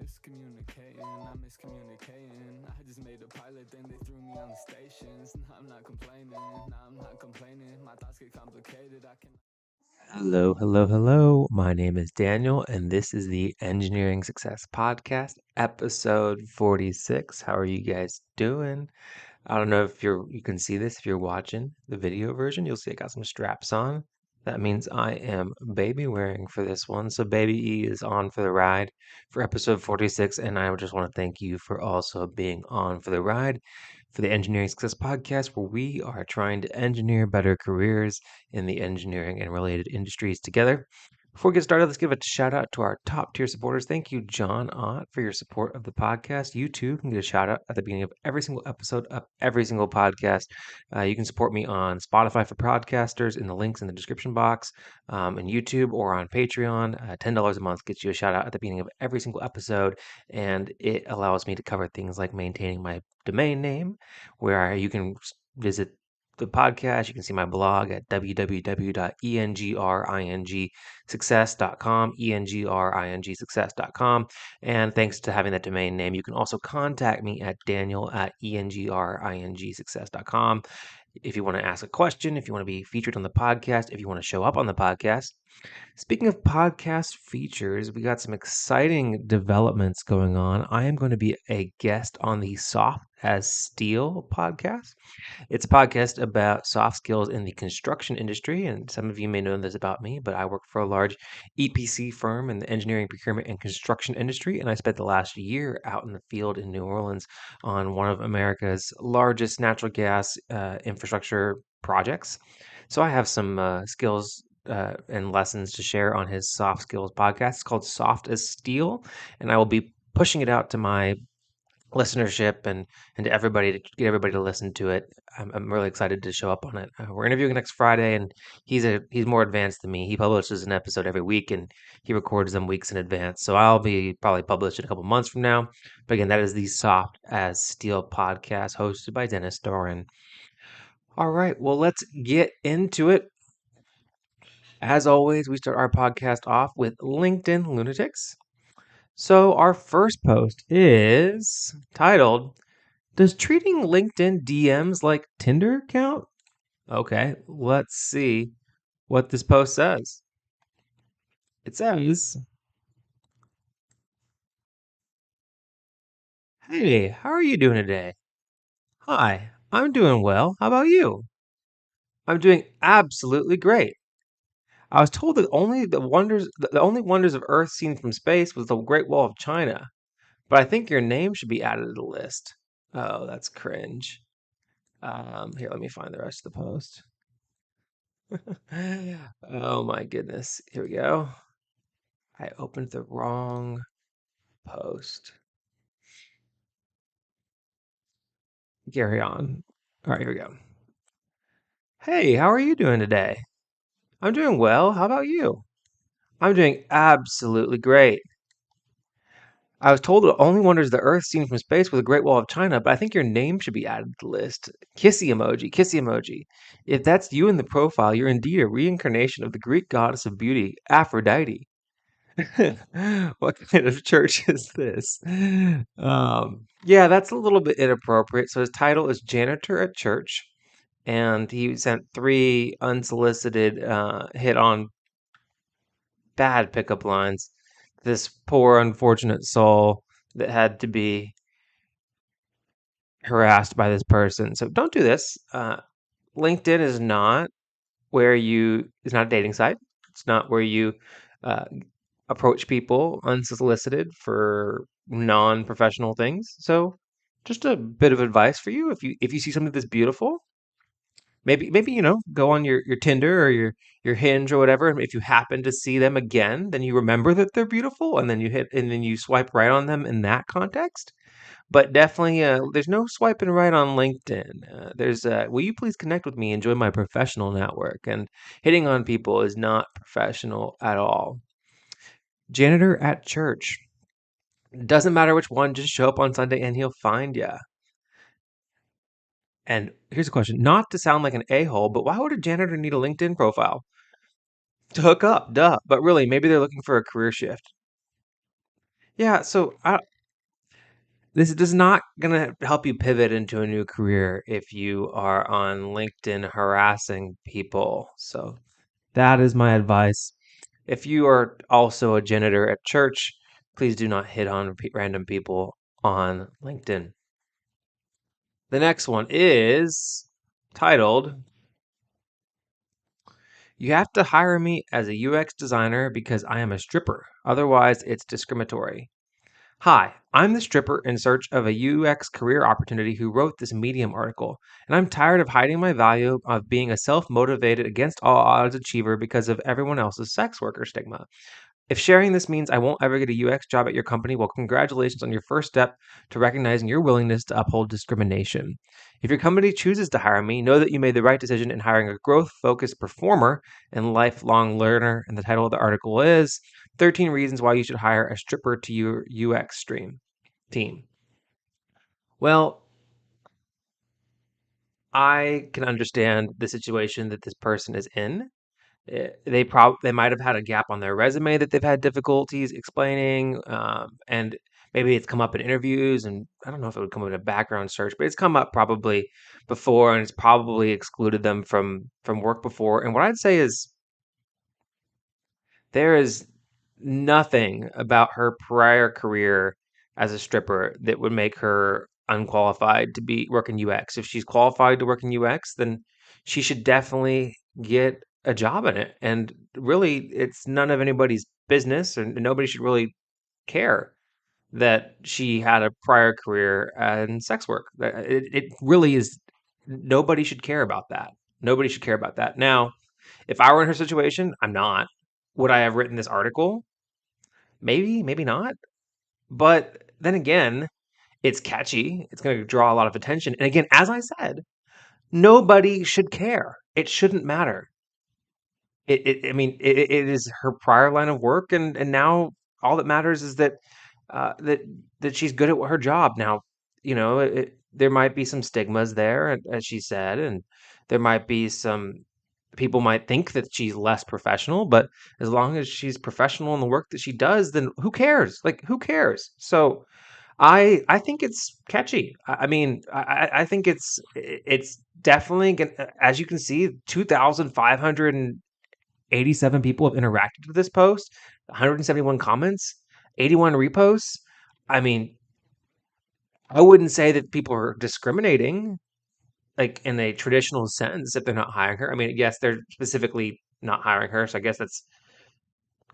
miscommunicating, I'm miscommunicating. I just made a pilot, then they threw me on the stations. Nah, I'm not complaining, my thoughts get complicated, I can. Hello, hello, hello. My name is Daniel, and this is the Engineering Success Podcast, episode 46. How are you guys doing? I don't know if you can see this if you're watching the video version. You'll see I got some straps on. That means I am baby wearing for this one. So baby E is on for the ride for episode 46, and I just want to thank you for also being on for the ride for the Engineering Success Podcast, where we are trying to engineer better careers in the engineering and related industries together. Before we get started, let's give a shout out to our top tier supporters. Thank you, John Ott, for your support of the podcast. You too can get a shout out at the beginning of every single episode of every single podcast. You can support me on Spotify for podcasters in the links in the description box, and YouTube or on Patreon. $10 a month gets you a shout out at the beginning of every single episode, and it allows me to cover things like maintaining my domain name, where you can visit the podcast. You can see my blog at www.engringsuccess.com, engringsuccess.com. And thanks to having that domain name, you can also contact me at daniel@engringsuccess.com. If you want to ask a question, if you want to be featured on the podcast, if you want to show up on the podcast. Speaking of podcast features, we got some exciting developments going on. I am going to be a guest on the Soft as Steel podcast. It's a podcast about soft skills in the construction industry, and some of you may know this about me, but I work for a large EPC firm in the engineering, procurement, and construction industry, and I spent the last year out in the field in New Orleans on one of America's largest natural gas infrastructure projects. So I have some skills and lessons to share on his soft skills podcast. It's called Soft as Steel, and I will be pushing it out to my listenership and to everybody to get everybody to listen to it. I'm really excited to show up on it. We're interviewing next Friday, and he's more advanced than me. He publishes an episode every week, and he records them weeks in advance. So I'll be probably published in a couple months from now. But again, that is the Soft as Steel podcast hosted by Dennis Doran. All right, well, let's get into it. As always, we start our podcast off with LinkedIn Lunatics. So our first post is titled, "Does treating LinkedIn DMs like Tinder count?" Okay, let's see what this post says. It says, "Hey, how are you doing today?" "Hi, I'm doing well. How about you?" "I'm doing absolutely great. I was told that the only wonders of Earth seen from space was the Great Wall of China, but I think your name should be added to the list." Oh, that's cringe. Here, let me find the rest of the post. Oh my goodness. Here we go. I opened the wrong post. Carry on. All right, here we go. "Hey, how are you doing today?" "I'm doing well. How about you?" "I'm doing absolutely great. I was told the only wonders of the Earth seen from space was the Great Wall of China, but I think your name should be added to the list." Kissy emoji, kissy emoji. "If that's you in the profile, you're indeed a reincarnation of the Greek goddess of beauty, Aphrodite." What kind of church is this? Yeah, that's a little bit inappropriate. So his title is Janitor at Church, and he sent 3 unsolicited hit on bad pickup lines. This poor, unfortunate soul that had to be harassed by this person. So don't do this. LinkedIn is not it's not a dating site. It's not where you uh, approach people unsolicited for non-professional things. So just a bit of advice for you. If you see something that's beautiful, maybe go on your Tinder or your Hinge or whatever, and if you happen to see them again, then you remember that they're beautiful, and then you swipe right on them in that context. But definitely, there's no swiping right on LinkedIn. There's will you please connect with me and join my professional network? And hitting on people is not professional at all. Janitor at church. Doesn't matter which one, just show up on Sunday and he'll find you. And here's a question, not to sound like an a-hole, but why would a janitor need a LinkedIn profile? To hook up, duh. But really, maybe they're looking for a career shift. Yeah, so this is not going to help you pivot into a new career if you are on LinkedIn harassing people. So that is my advice. If you are also a janitor at church, please do not hit on random people on LinkedIn. The next one is titled, "You have to hire me as a UX designer because I am a stripper. Otherwise, it's discriminatory." Hi, I'm the stripper in search of a UX career opportunity who wrote this Medium article, and I'm tired of hiding my value of being a self motivated, against all odds achiever because of everyone else's sex worker stigma. If sharing this means I won't ever get a UX job at your company, well, congratulations on your first step to recognizing your willingness to uphold discrimination. If your company chooses to hire me, know that you made the right decision in hiring a growth focused performer and lifelong learner. And the title of the article is 13 Reasons Why You Should Hire a Stripper to Your UX Team. Well, I can understand the situation that this person is in. They might have had a gap on their resume that they've had difficulties explaining, and maybe it's come up in interviews, and I don't know if it would come up in a background search, but it's come up probably before, and it's probably excluded them from work before. And what I'd say is there is nothing about her prior career as a stripper that would make her unqualified to be work in UX. If she's qualified to work in UX, then she should definitely get a job in it. And really, it's none of anybody's business, and nobody should really care that she had a prior career in sex work. It really is. Nobody should care about that. Nobody should care about that. Now, if I were in her situation, I'm not. Would I have written this article? Maybe, maybe not. But then again, it's catchy. It's going to draw a lot of attention. And again, as I said, nobody should care. It shouldn't matter. I mean, it is her prior line of work, and now all that matters is that uh, that that she's good at her job. Now, there might be some stigmas there, as she said, and there might be some people might think that she's less professional, but as long as she's professional in the work that she does, then who cares? Like, who cares? So I think it's catchy. I mean, I think it's definitely as you can see, 2,587 people have interacted with this post, 171 comments, 81 reposts. I mean, I wouldn't say that people are discriminating like in a traditional sense if they're not hiring her. I mean, yes, they're specifically not hiring her, so I guess that's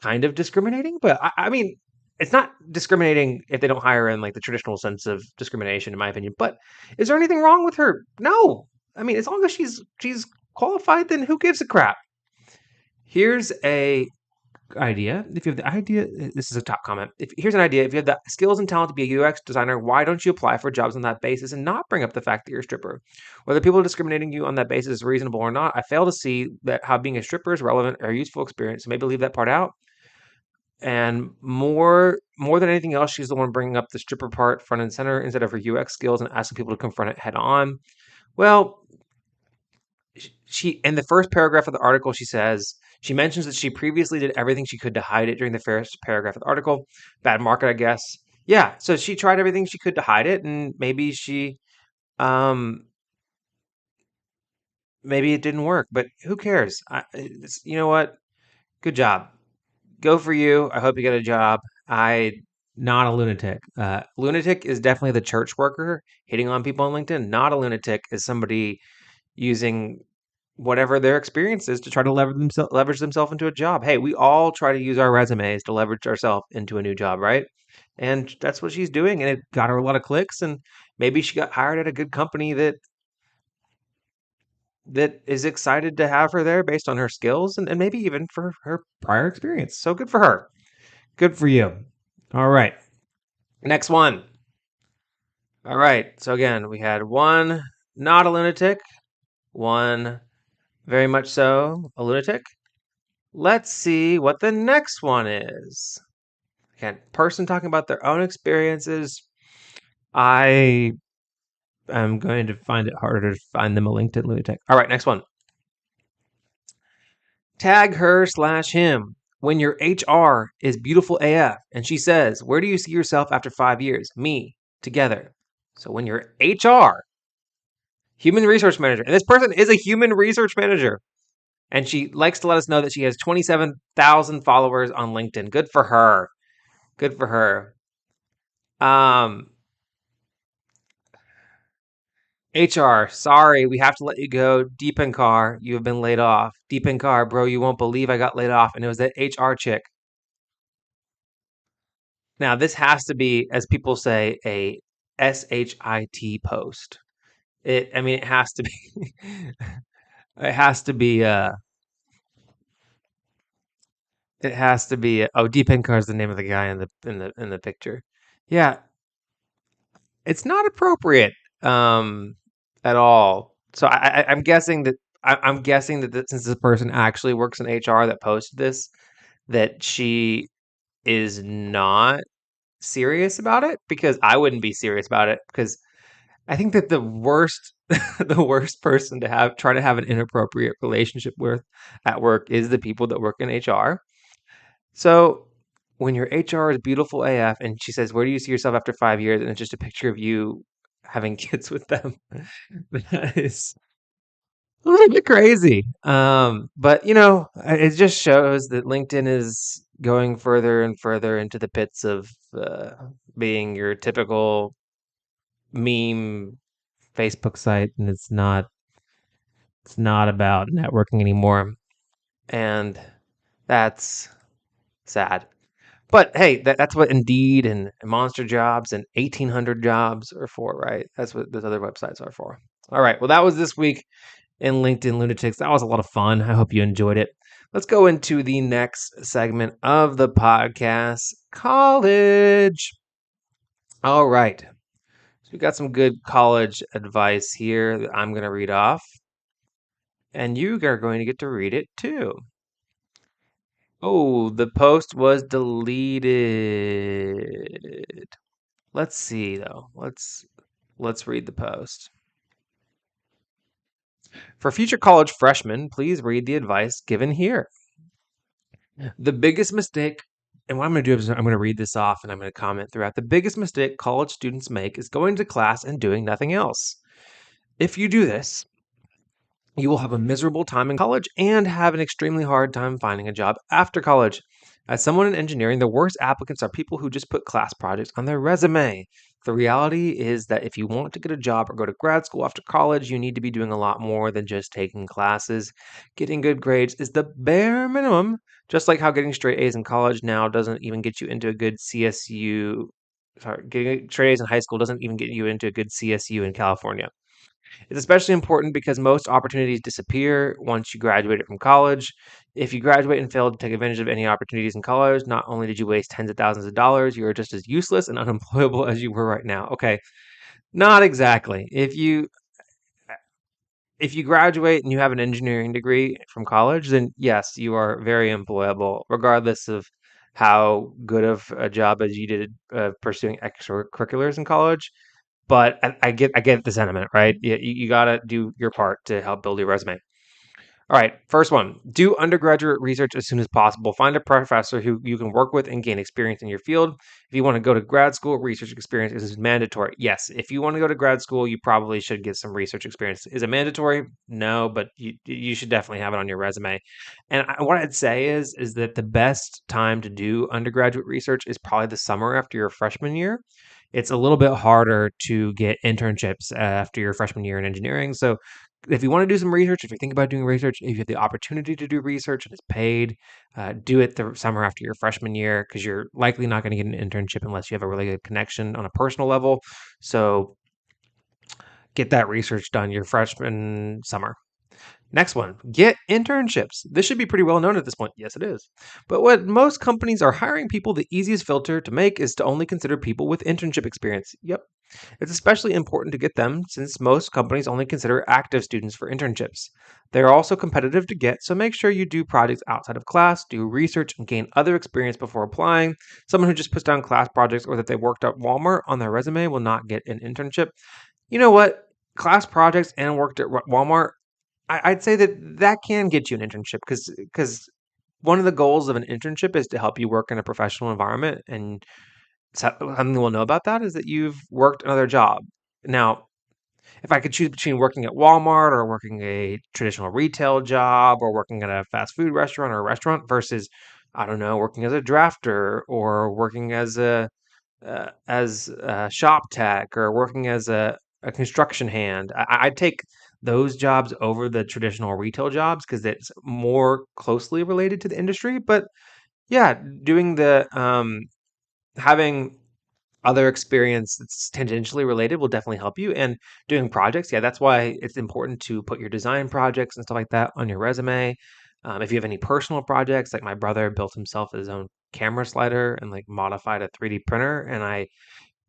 kind of discriminating. But I mean, it's not discriminating if they don't hire her in like the traditional sense of discrimination, in my opinion. But is there anything wrong with her? No. I mean, as long as she's qualified, then who gives a crap? Here's a idea. If you have the idea, this is a top comment. If here's an idea, if you have the skills and talent to be a UX designer, why don't you apply for jobs on that basis and not bring up the fact that you're a stripper? Whether people are discriminating you on that basis is reasonable or not, I fail to see that how being a stripper is relevant or a useful experience. So maybe leave that part out. And more than anything else, she's the one bringing up the stripper part front and center instead of her UX skills and asking people to confront it head on. Well, she in the first paragraph of the article, she mentions that she previously did everything she could to hide it during the first paragraph of the article. Bad market, I guess. Yeah, so she tried everything she could to hide it, and um maybe it didn't work, but who cares? You know what? Good job. Go for you. I hope you get a job. I not a lunatic. Lunatic is definitely the church worker hitting on people on LinkedIn. Not a lunatic is somebody using whatever their experience is to try to leverage themselves into a job. Hey, we all try to use our resumes to leverage ourselves into a new job, right? And that's what she's doing, and it got her a lot of clicks. And maybe she got hired at a good company that is excited to have her there based on her skills and maybe even for her prior experience. So good for her. Good for you. All right. Next one. All right. So again, we had one not a lunatic, one very much so a lunatic. Let's see what the next one is. Again, person talking about their own experiences. I am going to find it harder to find them a LinkedIn lunatic. All right, next one. Tag her/him. when your HR is beautiful AF and she says, where do you see yourself after 5 years? Me, together. So when your HR, human resource manager, and this person is a human research manager, and she likes to let us know that she has 27,000 followers on LinkedIn. Good for her. Good for her. HR, sorry, we have to let you go. Deepankar, you have been laid off. Deepankar, bro, you won't believe I got laid off, and it was that HR chick. Now, this has to be, as people say, a SHIT post. It has to be. It has to be. It has to be. Oh, Deepankar is the name of the guy in the picture. Yeah, it's not appropriate at all. So I'm guessing that I'm guessing that since this person actually works in HR that posted this, that she is not serious about it, because I wouldn't be serious about it, because I think that the worst the worst person to try to have an inappropriate relationship with at work is the people that work in HR. So when your HR is beautiful AF and she says, where do you see yourself after 5 years? And it's just a picture of you having kids with them. That is a little bit crazy. But it just shows that LinkedIn is going further and further into the pits of being your typical meme Facebook site, and it's not about networking anymore. And that's sad. But hey, that's what Indeed and Monster Jobs and 1800 Jobs are for, right? That's what those other websites are for. All right. Well, that was this week in LinkedIn Lunatics. That was a lot of fun. I hope you enjoyed it. Let's go into the next segment of the podcast, college. All right. So we got some good college advice here that I'm going to read off, and you are going to get to read it too. Oh, the post was deleted. Let's see though. Let's read the post. For future college freshmen, please read the advice given here. The biggest mistake, and what I'm going to do is I'm going to read this off and I'm going to comment throughout. The biggest mistake college students make is going to class and doing nothing else. If you do this, you will have a miserable time in college and have an extremely hard time finding a job after college. As someone in engineering, the worst applicants are people who just put class projects on their resume. The reality is that if you want to get a job or go to grad school after college, you need to be doing a lot more than just taking classes. Getting good grades is the bare minimum, just like how getting straight A's in college now doesn't even get you into a good CSU. Sorry, getting straight A's in high school doesn't even get you into a good CSU in California. It's especially important because most opportunities disappear once you graduate from college. If you graduate and fail to take advantage of any opportunities in college, not only did you waste tens of thousands of dollars, you are just as useless and unemployable as you were right now. Okay, not exactly. If you graduate and you have an engineering degree from college, then yes, you are very employable, regardless of how good of a job as you did pursuing extracurriculars in college. But I get the sentiment, right? You got to do your part to help build your resume. All right, first one, do undergraduate research as soon as possible. Find a professor who you can work with and gain experience in your field. If you want to go to grad school, research experience is mandatory. Yes, if you want to go to grad school, you probably should get some research experience. Is it mandatory? No, but you should definitely have it on your resume. And what I'd say is that the best time to do undergraduate research is probably the summer after your freshman year. It's a little bit harder to get internships after your freshman year in engineering. So if you want to do some research, if you think about doing research, if you have the opportunity to do research and it's paid, do it the summer after your freshman year, because you're likely not going to get an internship unless you have a really good connection on a personal level. So get that research done your freshman summer. Next one, get internships. This should be pretty well known at this point. Yes, it is. But what most companies are hiring people, the easiest filter to make is to only consider people with internship experience. Yep. It's especially important to get them since most companies only consider active students for internships. They are also competitive to get, so make sure you do projects outside of class, do research, and gain other experience before applying. Someone who just puts down class projects or that they worked at Walmart on their resume will not get an internship. You know what? Class projects and worked at Walmart, I'd say that can get you an internship because one of the goals of an internship is to help you work in a professional environment. And something we'll know about that is that you've worked another job. Now, if I could choose between working at Walmart or working a traditional retail job or working at a fast food restaurant or a restaurant versus, I don't know, working as a drafter or working as a shop tech or working as a construction hand, I'd take those jobs over the traditional retail jobs because it's more closely related to the industry. But yeah, doing the having other experience that's tangentially related will definitely help you. And doing projects, yeah, that's why it's important to put your design projects and stuff like that on your resume. If you have any personal projects, like my brother built himself his own camera slider and like modified a 3D printer, and I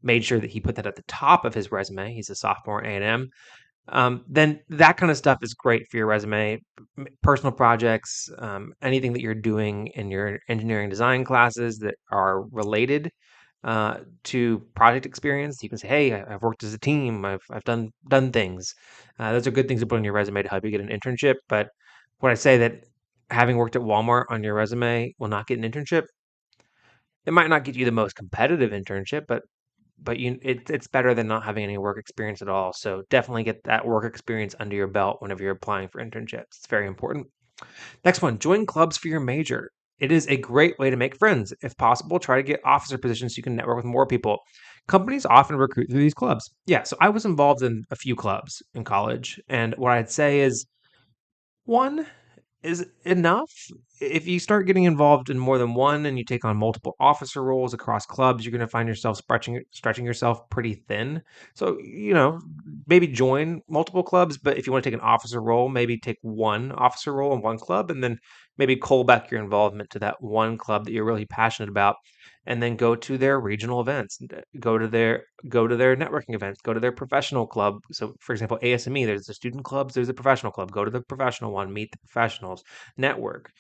made sure that he put that at the top of his resume. He's a sophomore at A&M. Then that kind of stuff is great for your resume. Personal projects, anything that you're doing in your engineering design classes that are related to project experience. You can say, "Hey, I've worked as a team. I've done things." Those are good things to put on your resume to help you get an internship. But when I say that having worked at Walmart on your resume will not get an internship, it might not get you the most competitive internship, but it's better than not having any work experience at all. So definitely get that work experience under your belt whenever you're applying for internships. It's very important. Next one, join clubs for your major. It is a great way to make friends. If possible, try to get officer positions so you can network with more people. Companies often recruit through these clubs. Yeah, so I was involved in a few clubs in college, and what I'd say is one is enough. If you start getting involved in more than one and you take on multiple officer roles across clubs, you're going to find yourself stretching yourself pretty thin. So, maybe join multiple clubs, but if you want to take an officer role, maybe take one officer role in one club and then maybe cull back your involvement to that one club that you're really passionate about and then go to their regional events, go to their networking events, go to their professional club. So for example, ASME, there's the student clubs, there's a professional club. Go to the professional one, meet the professionals, network.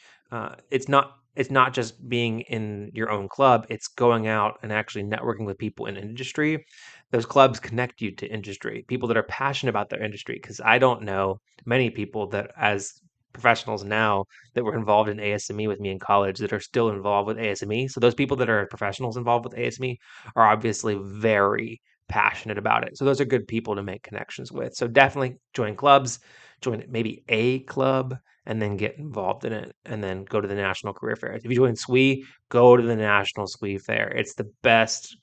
It's not just being in your own club, it's going out and actually networking with people in industry. Those clubs connect you to industry, people that are passionate about their industry, because I don't know many people that as professionals now that were involved in ASME with me in college that are still involved with ASME. So those people that are professionals involved with ASME are obviously very passionate about it. So those are good people to make connections with. So definitely join clubs, join maybe a club, and then get involved in it, and then go to the national career fairs. If you join SWE, go to the national SWE fair. It's the best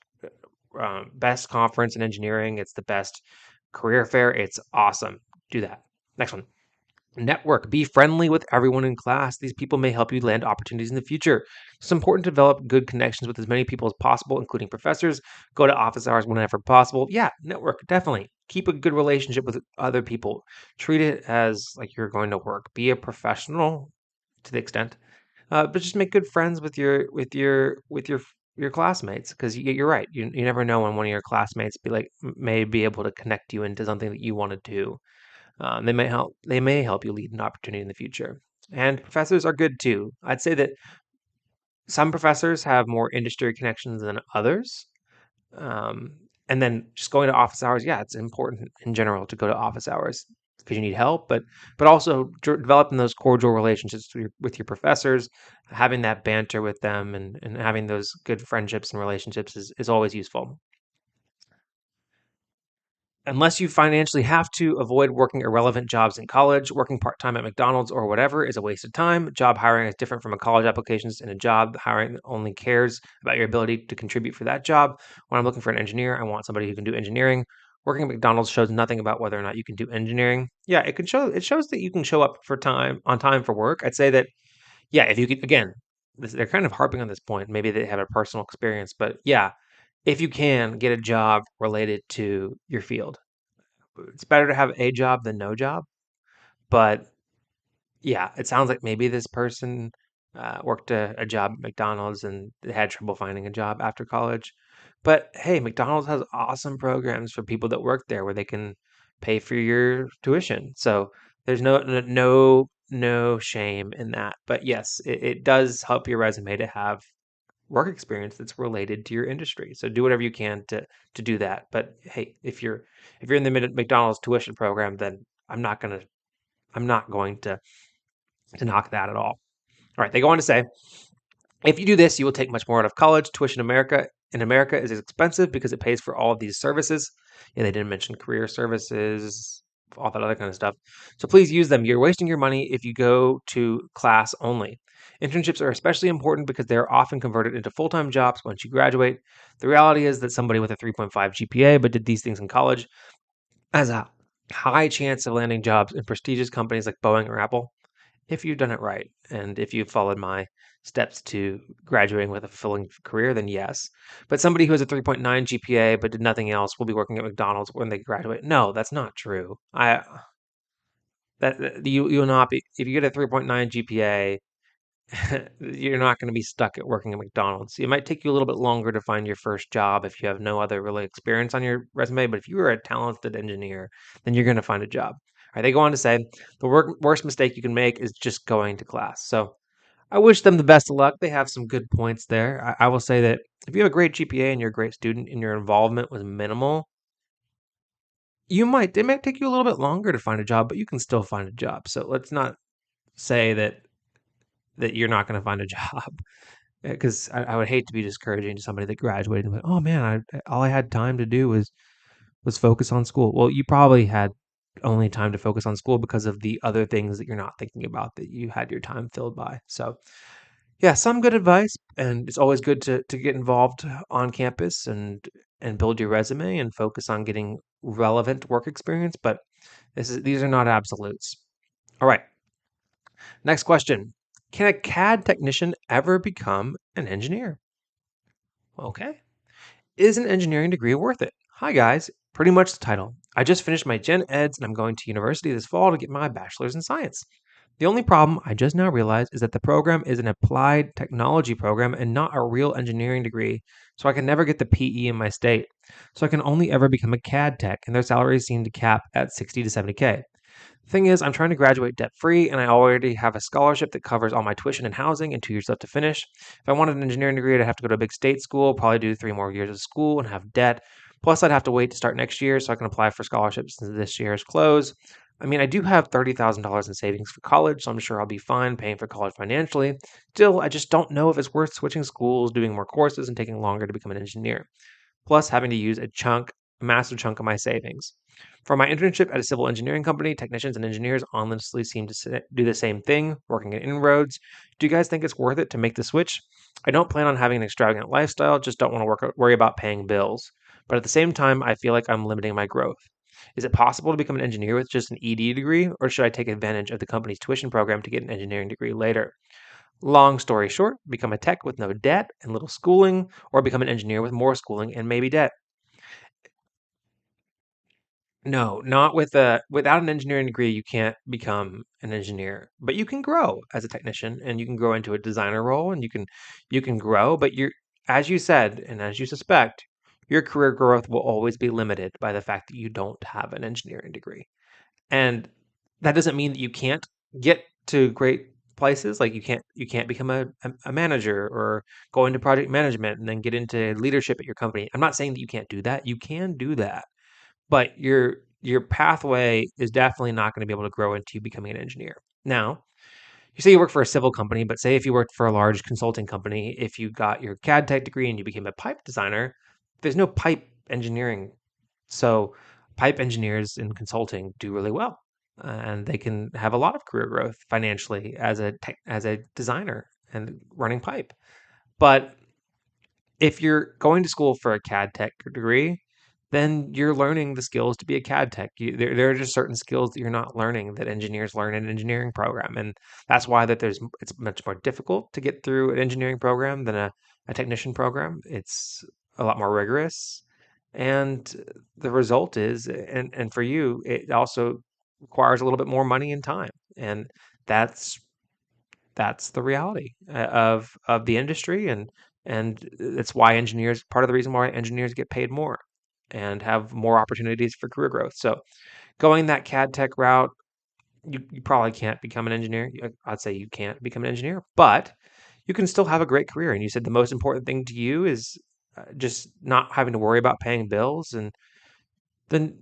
conference in engineering. It's the best career fair. It's awesome. Do that. Next one. Network. Be friendly with everyone in class. These people may help you land opportunities in the future. It's important to develop good connections with as many people as possible, including professors. Go to office hours whenever possible. Yeah, network, definitely. Keep a good relationship with other people. Treat it as like you're going to work. Be a professional to the extent, but just make good friends with your classmates because you're right. You never know when one of your classmates may be able to connect you into something that you want to do. They may help you lead an opportunity in the future. And professors are good too. I'd say that some professors have more industry connections than others. Um, and then just going to office hours, yeah, it's important in general to go to office hours because you need help, but also developing those cordial relationships with your professors, having that banter with them, and having those good friendships and relationships is always useful. Unless you financially have to, avoid working irrelevant jobs in college. Working part time at McDonald's or whatever is a waste of time. Job hiring is different from a college applications. In a job hiring only cares about your ability to contribute for that job. When I'm looking for an engineer, I want somebody who can do engineering. Working at McDonald's shows nothing about whether or not you can do engineering. Yeah, it shows that you can show up on time for work. I'd say that yeah, if you could again, they're kind of harping on this point. Maybe they have a personal experience, but yeah, if you can get a job related to your field, it's better to have a job than no job. But yeah, it sounds like maybe this person worked a job at McDonald's and they had trouble finding a job after college. But hey, McDonald's has awesome programs for people that work there where they can pay for your tuition. So there's no shame in that. But yes, it does help your resume to have work experience that's related to your industry. So do whatever you can to do that. But hey, if you're in the McDonald's tuition program, then I'm not going to knock that at all. All right, they go on to say, if you do this, you will take much more out of college. Tuition in America is expensive because it pays for all of these services. Yeah, they didn't mention career services, all that other kind of stuff. So please use them. You're wasting your money if you go to class only. Internships are especially important because they're often converted into full-time jobs once you graduate. The reality is that somebody with a 3.5 GPA but did these things in college has a high chance of landing jobs in prestigious companies like Boeing or Apple if you've done it right. And if you've followed my steps to graduating with a fulfilling career, then yes. But somebody who has a 3.9 GPA but did nothing else will be working at McDonald's when they graduate. No, that's not true. You will not be, if you get a 3.9 GPA, you're not going to be stuck at working at McDonald's. It might take you a little bit longer to find your first job if you have no other really experience on your resume, but if you are a talented engineer, then you're going to find a job. All right, they go on to say the worst mistake you can make is just going to class. So I wish them the best of luck. They have some good points there. I will say that if you have a great GPA and you're a great student and your involvement was minimal, it might take you a little bit longer to find a job, but you can still find a job. So let's not say that you're not going to find a job. Because I would hate to be discouraging to somebody that graduated and went, oh man, all I had time to do was focus on school. Well, you probably had only time to focus on school because of the other things that you're not thinking about that you had your time filled by. So yeah, some good advice, and it's always good to get involved on campus and build your resume and focus on getting relevant work experience. But these are not absolutes. All right, next question. Can a CAD technician ever become an engineer? Okay. Is an engineering degree worth it? Hi, guys. Pretty much the title. I just finished my Gen Eds and I'm going to university this fall to get my bachelor's in science. The only problem I just now realized is that the program is an applied technology program and not a real engineering degree, so I can never get the PE in my state. So I can only ever become a CAD tech, and their salaries seem to cap at 60 to 70K. Thing is, I'm trying to graduate debt free, and I already have a scholarship that covers all my tuition and housing and 2 years left to finish. If I wanted an engineering degree, I'd have to go to a big state school, probably do 3 more years of school, and have debt. Plus, I'd have to wait to start next year so I can apply for scholarships since this year is closed. I mean, I do have $30,000 in savings for college, so I'm sure I'll be fine paying for college financially. Still, I just don't know if it's worth switching schools, doing more courses, and taking longer to become an engineer, plus having to use a massive chunk of my savings. For my internship at a civil engineering company, technicians and engineers honestly seem to do the same thing, working at inroads. Do you guys think it's worth it to make the switch? I don't plan on having an extravagant lifestyle, just don't want to worry about paying bills. But at the same time, I feel like I'm limiting my growth. Is it possible to become an engineer with just an ED degree, or should I take advantage of the company's tuition program to get an engineering degree later? Long story short, become a tech with no debt and little schooling, or become an engineer with more schooling and maybe debt. No, not without an engineering degree, you can't become an engineer. But you can grow as a technician and you can grow into a designer role and you can grow, but as you said and as you suspect, your career growth will always be limited by the fact that you don't have an engineering degree. And that doesn't mean that you can't get to great places. Like you can't become a manager or go into project management and then get into leadership at your company. I'm not saying that you can't do that. You can do that, but your pathway is definitely not going to be able to grow into becoming an engineer. Now, you say you work for a civil company, but say if you worked for a large consulting company, if you got your CAD tech degree and you became a pipe designer, there's no pipe engineering. So, pipe engineers in consulting do really well, and they can have a lot of career growth financially as a designer and running pipe. But if you're going to school for a CAD tech degree, then you're learning the skills to be a CAD tech. There are just certain skills that you're not learning that engineers learn in an engineering program, and that's why it's much more difficult to get through an engineering program than a technician program. It's a lot more rigorous, and the result is, and for you, it also requires a little bit more money and time, and that's that's the reality of the industry, and it's why engineers part of the reason why engineers get paid more and have more opportunities for career growth. So going that CAD tech route, you probably can't become an engineer. I'd say you can't become an engineer, but you can still have a great career. And you said the most important thing to you is just not having to worry about paying bills, and then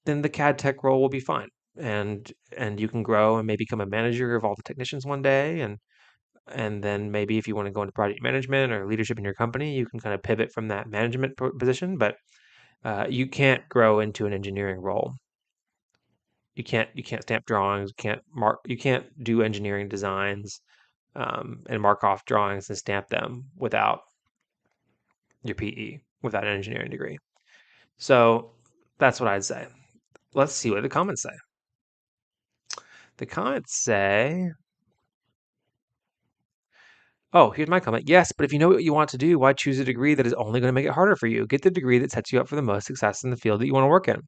the CAD tech role will be fine. And you can grow and maybe become a manager of all the technicians one day, And then maybe if you want to go into project management or leadership in your company, you can kind of pivot from that management position. But you can't grow into an engineering role. You can't stamp drawings. You can't do engineering designs and mark off drawings and stamp them without your PE, without an engineering degree. So that's what I'd say. Let's see what the comments say. The comments say, oh, here's my comment. Yes, but if you know what you want to do, why choose a degree that is only going to make it harder for you? Get the degree that sets you up for the most success in the field that you want to work in.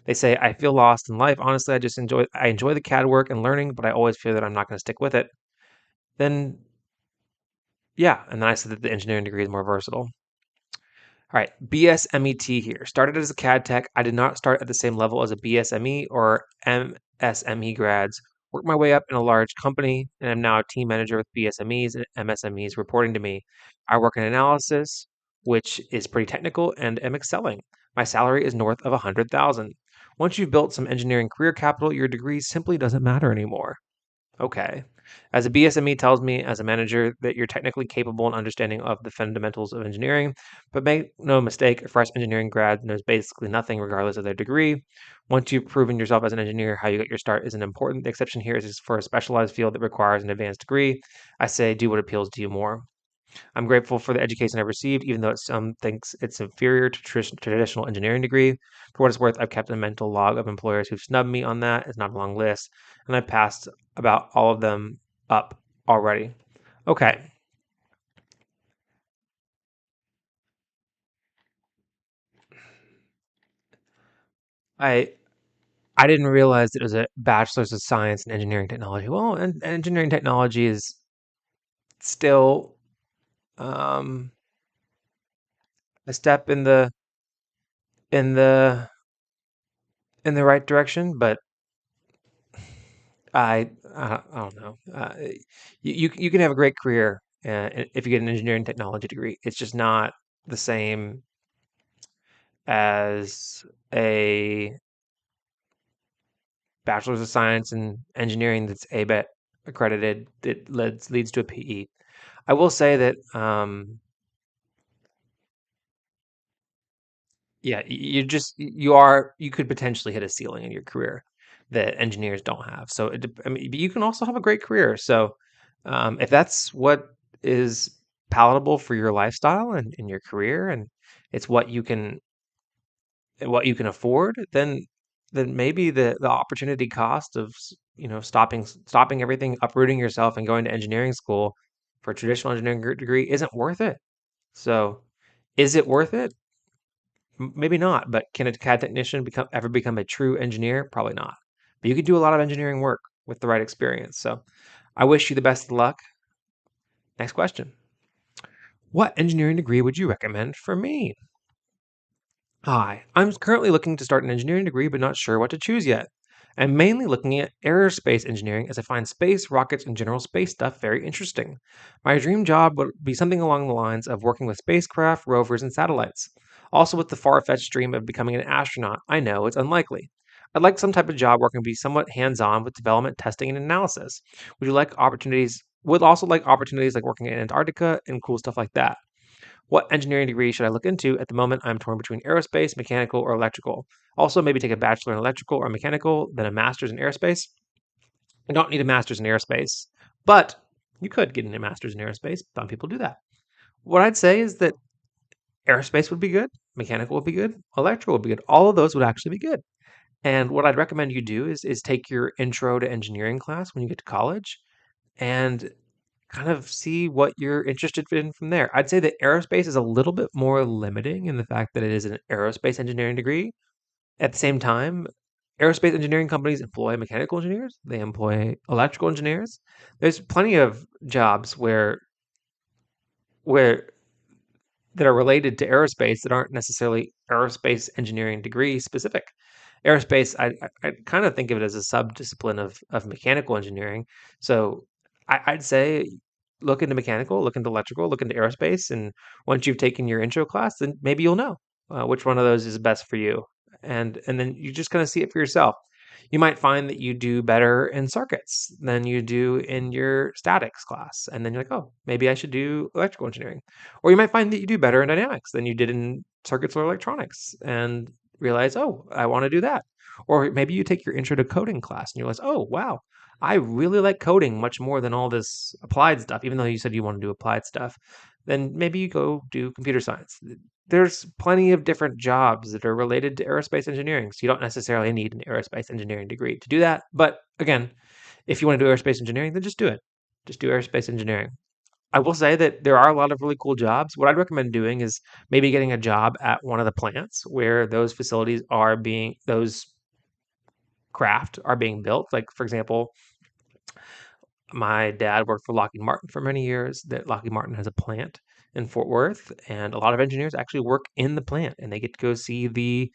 They say, I feel lost in life. Honestly, I enjoy the CAD work and learning, but I always fear that I'm not going to stick with it. Then, yeah. And then I said that the engineering degree is more versatile. All right, BSMET here. Started as a CAD tech. I did not start at the same level as a BSME or MSME grads. Worked my way up in a large company, and I'm now a team manager with BSMEs and MSMEs reporting to me. I work in analysis, which is pretty technical, and am excelling. My salary is north of 100,000. Once you've built some engineering career capital, your degree simply doesn't matter anymore. Okay. As a BSME tells me as a manager that you're technically capable and understanding of the fundamentals of engineering, but make no mistake, a fresh engineering grad knows basically nothing regardless of their degree. Once you've proven yourself as an engineer, how you get your start isn't important. The exception here is for a specialized field that requires an advanced degree. I say do what appeals to you more. I'm grateful for the education I've received, even though some thinks it's inferior to traditional engineering degree. For what it's worth, I've kept a mental log of employers who've snubbed me on that. It's not a long list, and I've passed about all of them up already. Okay. I I didn't realize it was a bachelor's of science in engineering technology. Well, and engineering technology is still um, a step in the in the right direction, but I don't know. You can have a great career if you get an engineering technology degree. It's just not the same as a bachelor's of science in engineering that's ABET accredited that leads to a PE. I will say that yeah, you could potentially hit a ceiling in your career that engineers don't have. So I mean, but you can also have a great career. So if that's what is palatable for your lifestyle and in your career, and it's what you can afford, then maybe the opportunity cost of stopping everything, uprooting yourself, and going to engineering school for a traditional engineering degree isn't worth it. So is it worth it? Maybe not, but can a CAD technician ever become a true engineer? Probably not. But you could do a lot of engineering work with the right experience. So I wish you the best of luck. Next question. What engineering degree would you recommend for me? Hi, I'm currently looking to start an engineering degree, but not sure what to choose yet. I'm mainly looking at aerospace engineering as I find space, rockets, and general space stuff very interesting. My dream job would be something along the lines of working with spacecraft, rovers, and satellites. Also, with the far fetched dream of becoming an astronaut, I know it's unlikely. I'd like some type of job where I can be somewhat hands on with development, testing, and analysis. Would also like opportunities like working in Antarctica and cool stuff like that. What engineering degree should I look into? At the moment, I'm torn between aerospace, mechanical, or electrical. Also, maybe take a bachelor in electrical or mechanical, then a master's in aerospace. I don't need a master's in aerospace, but you could get a master's in aerospace. Some people do that. What I'd say is that aerospace would be good, mechanical would be good, electrical would be good. All of those would actually be good. And what I'd recommend you do is take your intro to engineering class when you get to college and kind of see what you're interested in from there. I'd say that aerospace is a little bit more limiting in the fact that it is an aerospace engineering degree. At the same time, aerospace engineering companies employ mechanical engineers, they employ electrical engineers. There's plenty of jobs where that are related to aerospace that aren't necessarily aerospace engineering degree specific. Aerospace, I kind of think of it as a sub-discipline of mechanical engineering. So I'd say look into mechanical, look into electrical, look into aerospace, and once you've taken your intro class, then maybe you'll know which one of those is best for you, and then you just kind of see it for yourself. You might find that you do better in circuits than you do in your statics class. And then you're like, oh, maybe I should do electrical engineering. Or you might find that you do better in dynamics than you did in circuits or electronics and realize, oh, I want to do that. Or maybe you take your intro to coding class and you realize, oh, wow, I really like coding much more than all this applied stuff, even though you said you want to do applied stuff. Then maybe you go do computer science. There's plenty of different jobs that are related to aerospace engineering, so you don't necessarily need an aerospace engineering degree to do that. But again, if you want to do aerospace engineering, then just do it. Just do aerospace engineering. I will say that there are a lot of really cool jobs. What I'd recommend doing is maybe getting a job at one of the plants where those facilities are being, those craft are being built. Like, for example, my dad worked for Lockheed Martin for many years. That Lockheed Martin has a plant in Fort Worth, and a lot of engineers actually work in the plant, and they get to go see the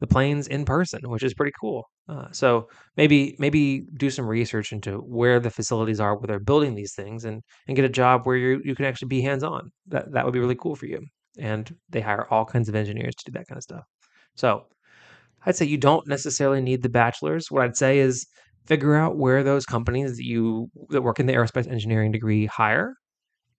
planes in person, which is pretty cool. So maybe do some research into where the facilities are where they're building these things, and get a job where you can actually be hands on. That would be really cool for you. And they hire all kinds of engineers to do that kind of stuff. So I'd say you don't necessarily need the bachelor's. What I'd say is figure out where those companies that work in the aerospace engineering degree hire.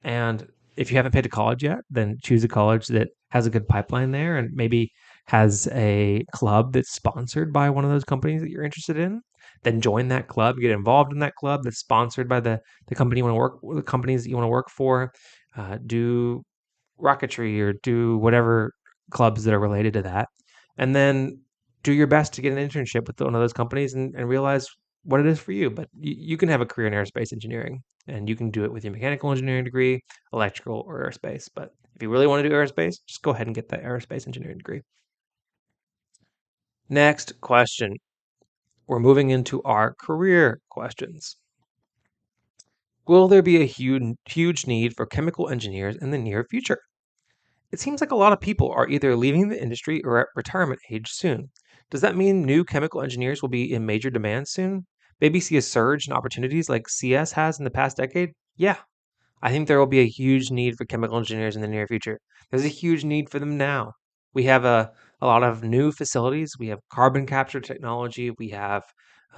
And if you haven't paid to college yet, then choose a college that has a good pipeline there and maybe has a club that's sponsored by one of those companies that you're interested in. Then join that club, get involved in that club that's sponsored by the company you want to work, the companies that you want to work for. Do rocketry or do whatever clubs that are related to that. And then do your best to get an internship with one of those companies and realize what it is for you. But you can have a career in aerospace engineering and you can do it with your mechanical engineering degree, electrical, or aerospace. But if you really want to do aerospace, just go ahead and get that aerospace engineering degree. Next question. We're moving into our career questions. Will there be a huge need for chemical engineers in the near future? It seems like a lot of people are either leaving the industry or at retirement age soon. Does that mean new chemical engineers will be in major demand soon? Maybe see a surge in opportunities like CS has in the past decade? Yeah, I think there will be a huge need for chemical engineers in the near future. There's a huge need for them now. We have a lot of new facilities. We have carbon capture technology. We have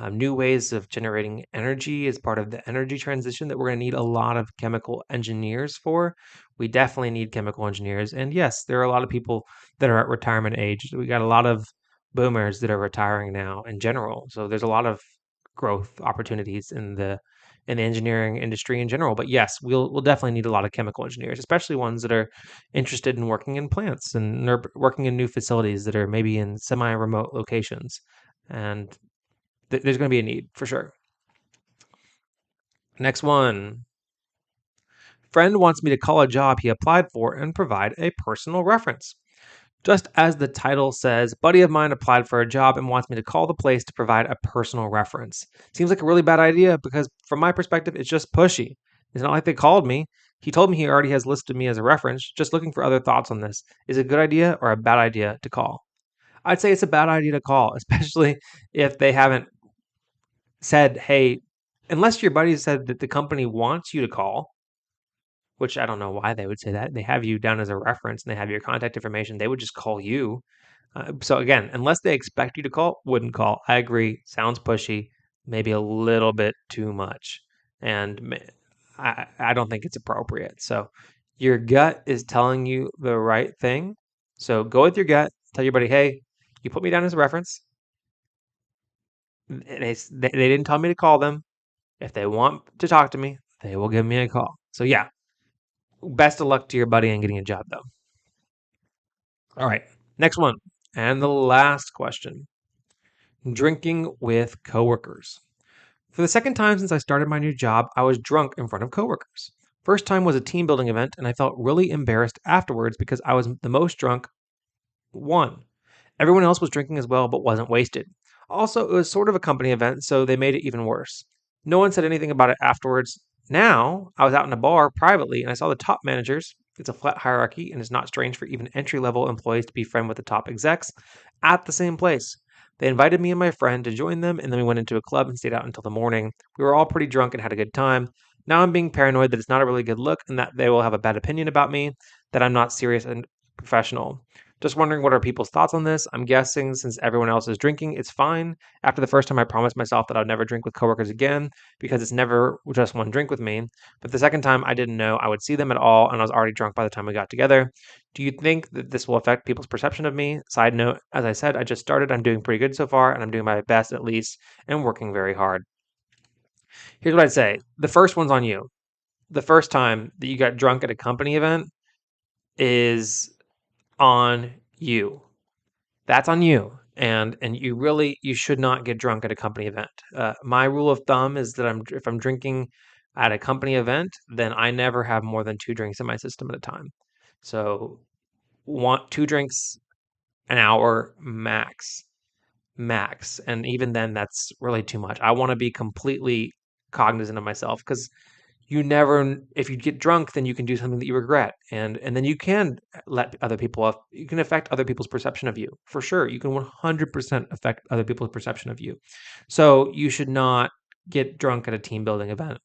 new ways of generating energy as part of the energy transition that we're going to need a lot of chemical engineers for. We definitely need chemical engineers. And yes, there are a lot of people that are at retirement age. We got a lot of boomers that are retiring now in general. So there's a lot of growth opportunities in the engineering industry in general. But yes, we'll definitely need a lot of chemical engineers, especially ones that are interested in working in plants and working in new facilities that are maybe in semi-remote locations. And there's going to be a need for sure. Next one. Friend wants me to call a job he applied for and provide a personal reference. Just as the title says, buddy of mine applied for a job and wants me to call the place to provide a personal reference. Seems like a really bad idea because from my perspective, it's just pushy. It's not like they called me. He told me he already has listed me as a reference, just looking for other thoughts on this. Is it a good idea or a bad idea to call? I'd say it's a bad idea to call, especially if they haven't said, hey, unless your buddy said that the company wants you to call, which I don't know why they would say that. They have you down as a reference and they have your contact information. They would just call you. So again, unless they expect you to call, wouldn't call. I agree. Sounds pushy, maybe a little bit too much, and I don't think it's appropriate. So your gut is telling you the right thing. So go with your gut. Tell your buddy, hey, you put me down as a reference. They didn't tell me to call them. If they want to talk to me, they will give me a call. So yeah, best of luck to your buddy in getting a job, though. All right, next one. And the last question. Drinking with coworkers. For the second time since I started my new job, I was drunk in front of coworkers. First time was a team building event, and I felt really embarrassed afterwards because I was the most drunk one. Everyone else was drinking as well, but wasn't wasted. Also, it was sort of a company event, so they made it even worse. No one said anything about it afterwards. Now, I was out in a bar privately, and I saw the top managers. It's a flat hierarchy, and it's not strange for even entry level employees to be friends with the top execs at the same place. They invited me and my friend to join them, and then we went into a club and stayed out until the morning. We were all pretty drunk and had a good time. Now I'm being paranoid that it's not a really good look and that they will have a bad opinion about me, that I'm not serious and professional. Just wondering what are people's thoughts on this. I'm guessing since everyone else is drinking, it's fine. After the first time, I promised myself that I'd never drink with coworkers again because it's never just one drink with me. But the second time, I didn't know I would see them at all, and I was already drunk by the time we got together. Do you think that this will affect people's perception of me? Side note, as I said, I just started. I'm doing pretty good so far, and I'm doing my best at least, and working very hard. Here's what I'd say. The first one's on you. The first time that you got drunk at a company event is on you. That's on you. And you should not get drunk at a company event. My rule of thumb is that if I'm drinking at a company event, then I never have more than 2 drinks in my system at a time. So, 2 drinks an hour max, and even then, that's really too much. I want to be completely cognizant of myself because you never if you get drunk, then you can do something that you regret, and then you can let other people off. You can affect other people's perception of you for sure. You can 100% affect other people's perception of you. So you should not get drunk at a team building event.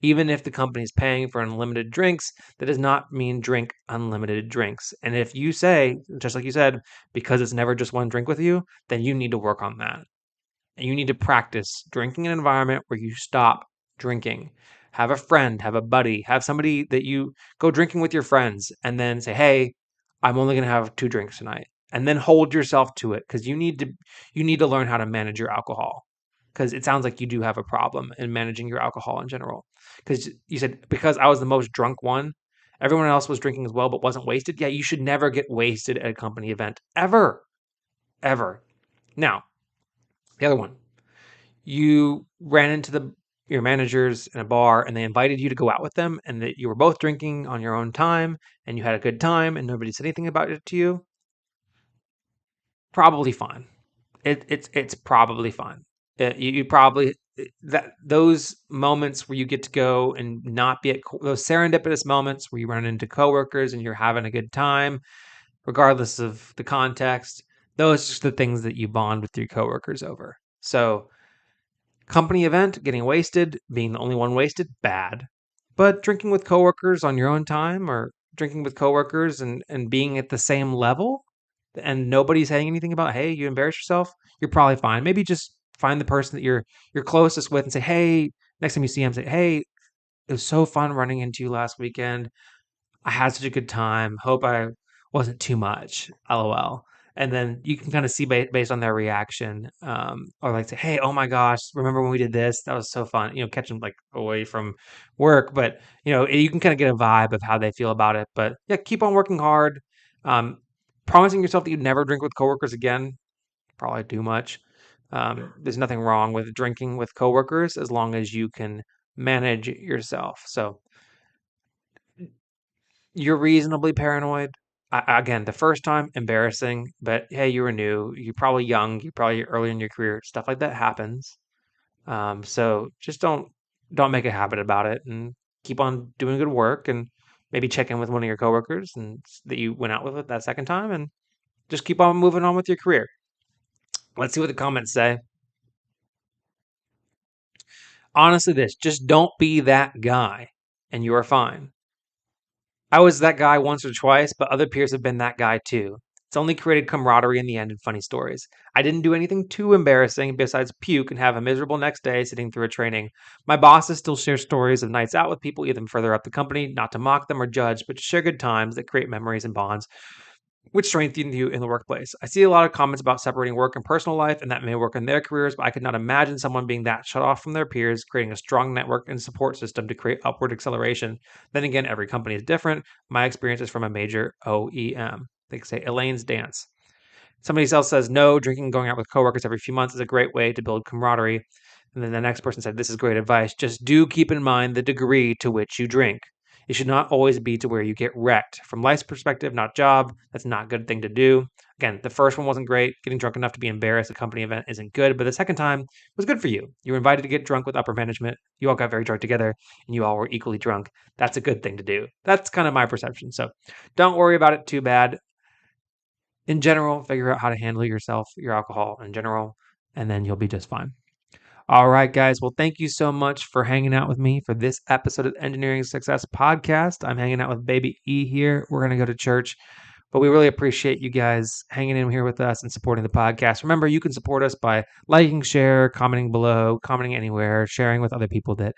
Even if the company is paying for unlimited drinks, that does not mean drink unlimited drinks. And if you say, just like you said, because it's never just one drink with you, then you need to work on that. And you need to practice drinking in an environment where you stop drinking. Have a friend, have a buddy, have somebody that you go drinking with your friends and then say, "Hey, I'm only going to have 2 drinks tonight." And then hold yourself to it cuz you need to learn how to manage your alcohol. Cuz it sounds like you do have a problem in managing your alcohol in general. Cuz you said because I was the most drunk one, everyone else was drinking as well but wasn't wasted. Yeah, you should never get wasted at a company event ever. Ever. Now, the other one, you ran into your managers in a bar and they invited you to go out with them and that you were both drinking on your own time and you had a good time and nobody said anything about it to you, probably fine. It's probably fine. You probably that those moments where you get to go and not be at those serendipitous moments where you run into coworkers and you're having a good time, regardless of the context. Those are just the things that you bond with your coworkers over. So company event, getting wasted, being the only one wasted, bad. But drinking with coworkers on your own time or drinking with coworkers and being at the same level and nobody's saying anything about, hey, you embarrass yourself, you're probably fine. Maybe just find the person that you're closest with and say, hey, next time you see him, say, hey, it was so fun running into you last weekend. I had such a good time. Hope I wasn't too much. LOL. And then you can kind of see based on their reaction, or like say, "Hey, oh my gosh, remember when we did this? That was so fun." Catch them like away from work, but you can kind of get a vibe of how they feel about it. But yeah, keep on working hard. Um, Promising yourself that you'd never drink with coworkers again, probably too much. There's nothing wrong with drinking with coworkers as long as you can manage yourself. So you're reasonably paranoid. Again, the first time, embarrassing, but hey, you were new. You're probably young. You're probably early in your career. Stuff like that happens. So just don't make a habit about it, and keep on doing good work, and maybe check in with one of your coworkers and that you went out with it that second time, and just keep on moving on with your career. Let's see what the comments say. Honestly, just don't be that guy, and you are fine. I was that guy once or twice, but other peers have been that guy too. It's only created camaraderie in the end and funny stories. I didn't do anything too embarrassing besides puke and have a miserable next day sitting through a training. My bosses still share stories of nights out with people even further up the company, not to mock them or judge, but to share good times that create memories and bonds which strengthen you in the workplace. I see a lot of comments about separating work and personal life, and that may work in their careers, but I could not imagine someone being that shut off from their peers, creating a strong network and support system to create upward acceleration. Then again, every company is different. My experience is from a major OEM. They say Elaine's Dance. Somebody else says, no, drinking and going out with coworkers every few months is a great way to build camaraderie. And then the next person said, this is great advice. Just do keep in mind the degree to which you drink. It should not always be to where you get wrecked. From life's perspective, not job, that's not a good thing to do. Again, the first one wasn't great. Getting drunk enough to be embarrassed at a company event isn't good, but the second time was good for you. You were invited to get drunk with upper management. You all got very drunk together, and you all were equally drunk. That's a good thing to do. That's kind of my perception. So don't worry about it too bad. In general, figure out how to handle yourself, your alcohol in general, and then you'll be just fine. All right, guys. Well, thank you so much for hanging out with me for this episode of Engineering Success Podcast. I'm hanging out with baby E here. We're going to go to church. But we really appreciate you guys hanging in here with us and supporting the podcast. Remember, you can support us by liking, share, commenting below, commenting anywhere, sharing with other people that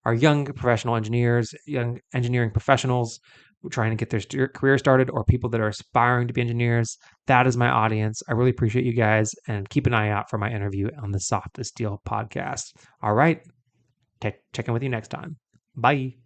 are young professional engineers, young engineering professionals trying to get their career started, or people that are aspiring to be engineers. That is my audience. I really appreciate you guys, and keep an eye out for my interview on the Soft as Steel podcast. All right. Check in with you next time. Bye.